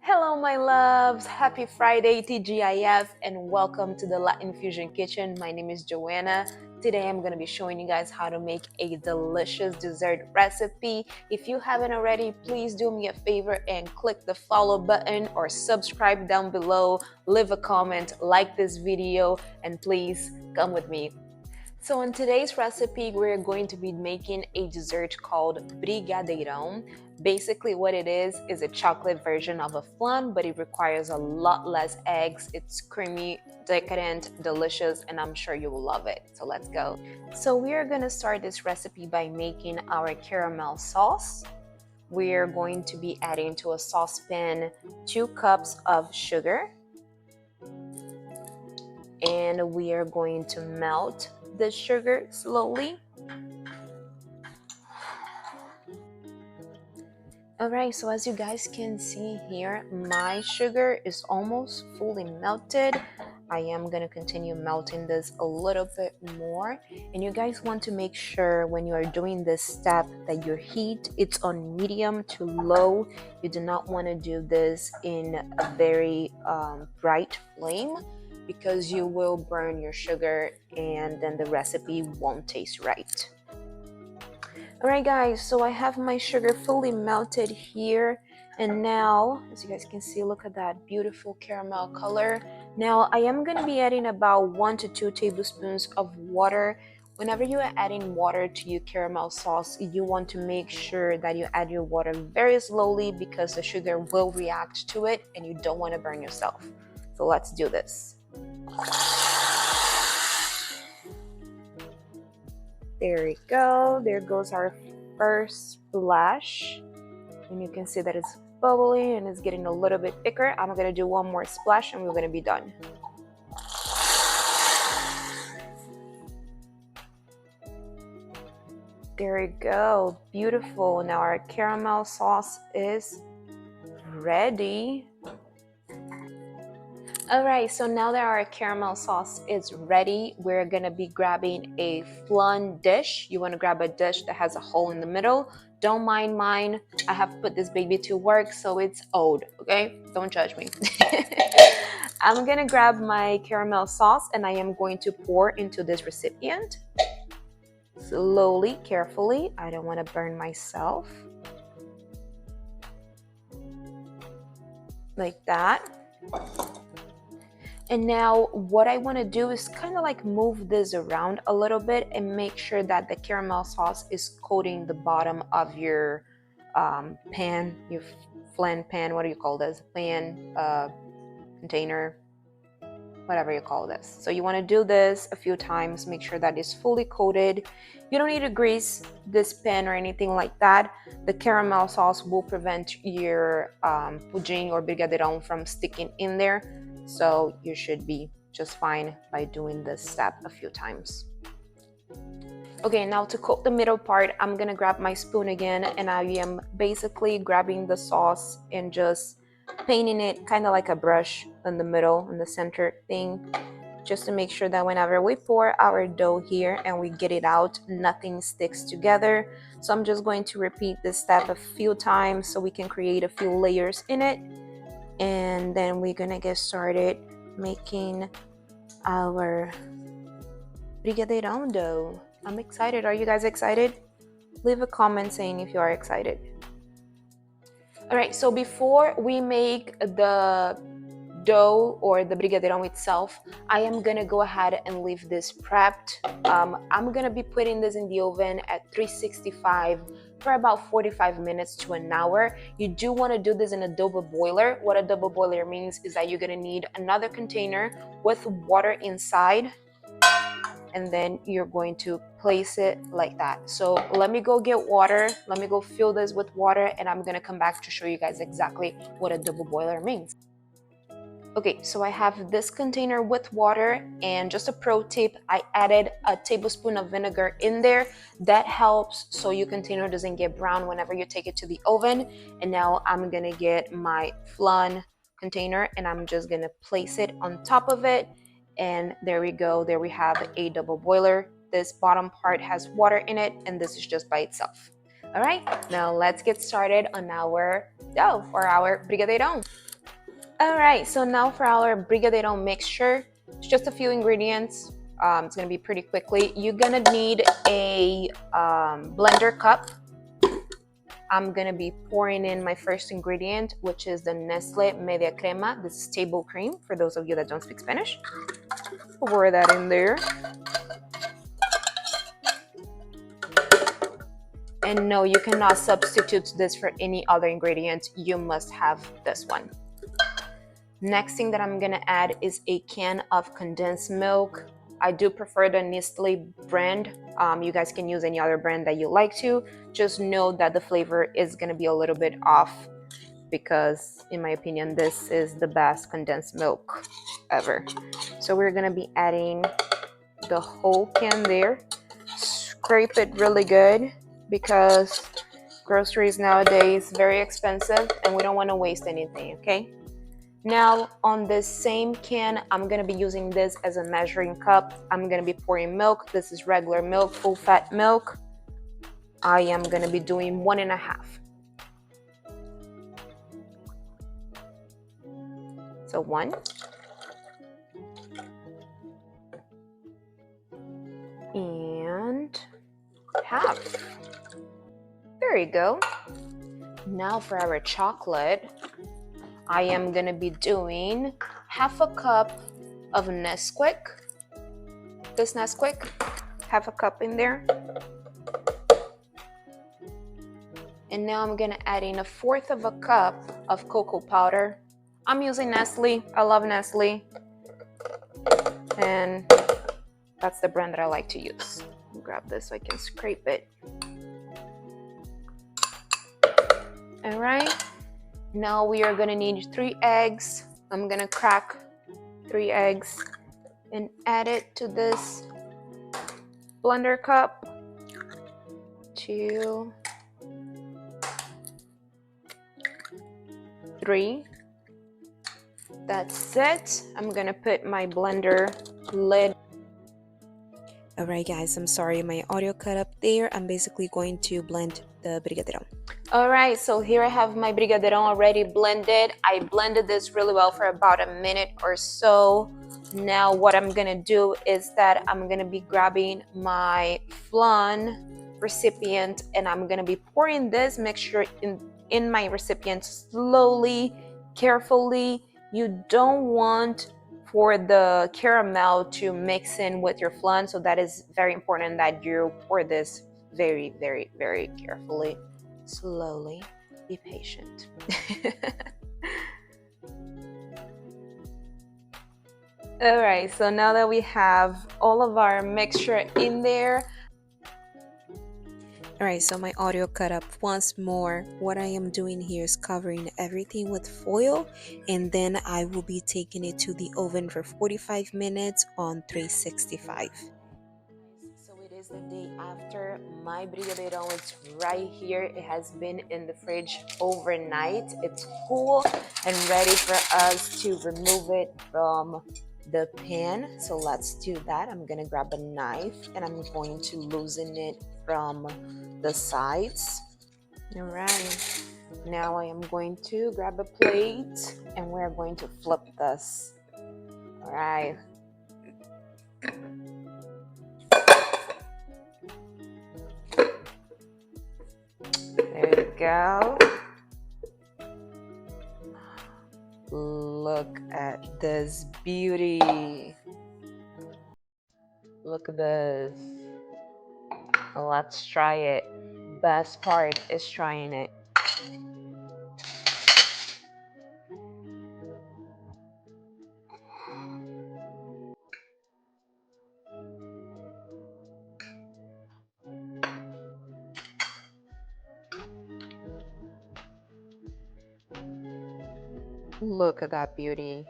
Hello, my loves. Happy Friday, TGIF, and welcome to the Latin Fusion Kitchen. My name is Joanna. Today, I'm going to be showing you guys how to make a delicious dessert recipe. If you haven't already, please do me a favor and click the follow button or subscribe down below. Leave a comment, like this video, and please come with me. So in today's recipe, we're going to be making a dessert called Brigadeirão. Basically what it is a chocolate version of a flan, but it requires a lot less eggs. It's creamy, decadent, delicious, and I'm sure you will love it. So let's go. So we are gonna start this recipe by making our caramel sauce. We're going to be adding to a saucepan 2 cups of sugar, and we are going to melt the sugar slowly. Alright, so as you guys can see here, my sugar is almost fully melted. I am going to continue melting this a little bit more, and you guys want to make sure when you are doing this step that your heat it's on medium to low. You do not want to do this in a very bright flame, because you will burn your sugar and then the recipe won't taste right. Alright guys, so I have my sugar fully melted here, and now as you guys can see, look at that beautiful caramel color. Now I am going to be adding about 1 to 2 tablespoons of water. Whenever you are adding water to your caramel sauce, you want to make sure that you add your water very slowly, because the sugar will react to it and you don't want to burn yourself. So let's do this. There we go. There goes our first splash. And you can see that it's bubbling and it's getting a little bit thicker. I'm going to do one more splash and we're going to be done. There we go. Beautiful. Now our caramel sauce is ready. Alright, so now that our caramel sauce is ready, we're gonna be grabbing a flan dish. You want to grab a dish that has a hole in the middle. Don't mind mine. I have put this baby to work, so it's old, okay? Don't judge me. I'm gonna grab my caramel sauce and I am going to pour into this recipient. Slowly, carefully. I don't want to burn myself. Like that. And now what I want to do is kind of like move this around a little bit and make sure that the caramel sauce is coating the bottom of your pan, your flan pan, what do you call this? Pan, container, whatever you call this. So you want to do this a few times, make sure that it's fully coated. You don't need to grease this pan or anything like that. The caramel sauce will prevent your pudim or brigadeirão from sticking in there. So you should be just fine by doing this step a few times. Okay, now to coat the middle part, I'm gonna grab my spoon again, and I am basically grabbing the sauce and just painting it kind of like a brush in the middle, in the center thing, just to make sure that whenever we pour our dough here and we get it out, nothing sticks together. So I'm just going to repeat this step a few times so we can create a few layers in it. And then we're gonna get started making our brigadeirão dough. I'm excited. Are you guys excited? Leave a comment saying if you are excited. All right, so before we make the dough or the brigadeirão itself, I am gonna go ahead and leave this prepped. I'm gonna be putting this in the oven at 365 for about 45 minutes to an hour. You do want to do this in a double boiler. What a double boiler means is that you're gonna need another container with water inside, and then you're going to place it like that. So let me go get water. Let me go fill this with water, and I'm gonna come back to show you guys exactly what a double boiler means. Okay, so I have this container with water, and just a pro tip, I added a tablespoon of vinegar in there. That helps so your container doesn't get brown whenever you take it to the oven. And now I'm gonna get my flan container and I'm just gonna place it on top of it. And there we go, there we have a double boiler. This bottom part has water in it, and this is just by itself. All right, now let's get started on our dough or our brigadeirão. All right, so now for our Brigadeiro mixture, it's just a few ingredients. It's gonna be pretty quickly. You're gonna need a blender cup. I'm gonna be pouring in my first ingredient, which is the Nestle Media Crema. This is table cream, for those of you that don't speak Spanish. Pour that in there. And no, you cannot substitute this for any other ingredient. You must have this one. Next thing that I'm gonna add is a can of condensed milk. I do prefer the Nestle brand. You guys can use any other brand that you like to. Just know that the flavor is gonna be a little bit off because in my opinion, this is the best condensed milk ever. So we're gonna be adding the whole can there. Scrape it really good because groceries nowadays very expensive and we don't want to waste anything, okay? Now on this same can, I'm gonna be using this as a measuring cup. I'm gonna be pouring milk. This is regular milk, full fat milk. I am gonna be doing 1.5. So 1. And half. There you go. Now for our chocolate, I am gonna be doing 1/2 cup of Nesquik. This Nesquik, 1/2 cup in there. And now I'm gonna add in 1/4 cup of cocoa powder. I'm using Nestle. I love Nestle. And that's the brand that I like to use. Grab this so I can scrape it. All right. Now we are gonna need 3 eggs. I'm gonna crack 3 eggs and add it to this blender cup. 2, 3. That's it. I'm gonna put my blender lid. Alright guys, I'm sorry my audio cut up there. I'm basically going to blend the Brigadeirao. Alright, so here I have my Brigadeirao already blended. I blended this really well for about a minute or so. Now what I'm gonna do is that I'm gonna be grabbing my flan recipient and I'm gonna be pouring this mixture in my recipient slowly, carefully. You don't want for the caramel to mix in with your flan, so that is very important that you pour this very, very, very carefully, slowly. Be patient. All right, so now that we have all of our mixture in there. Alright, so my audio cut up once more. What I am doing here is covering everything with foil and then I will be taking it to the oven for 45 minutes on 365. So it is the day after. My Brigadeirao is right here. It has been in the fridge overnight. It's cool and ready for us to remove it from the pan. So let's do that. I'm gonna grab a knife and I'm going to loosen it from the sides. All right, now I am going to grab a plate and we're going to flip this. All right. There you go. Look at this beauty. Look at this. Let's try it. Best part is trying it. Look at that beauty.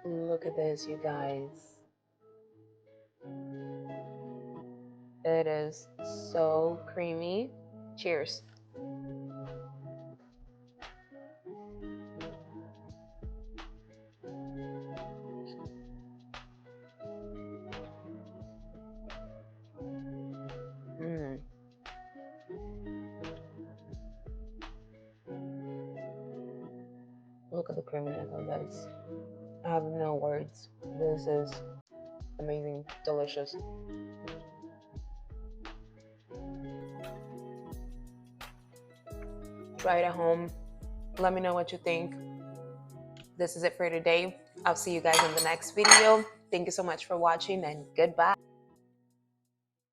Look at this, you guys. It is so creamy. Cheers. Look at the creaminess of this. I have no words. This is amazing, delicious. Try it at home. Let me know what you think. This is it for today. I'll see you guys in the next video. Thank you so much for watching, and goodbye.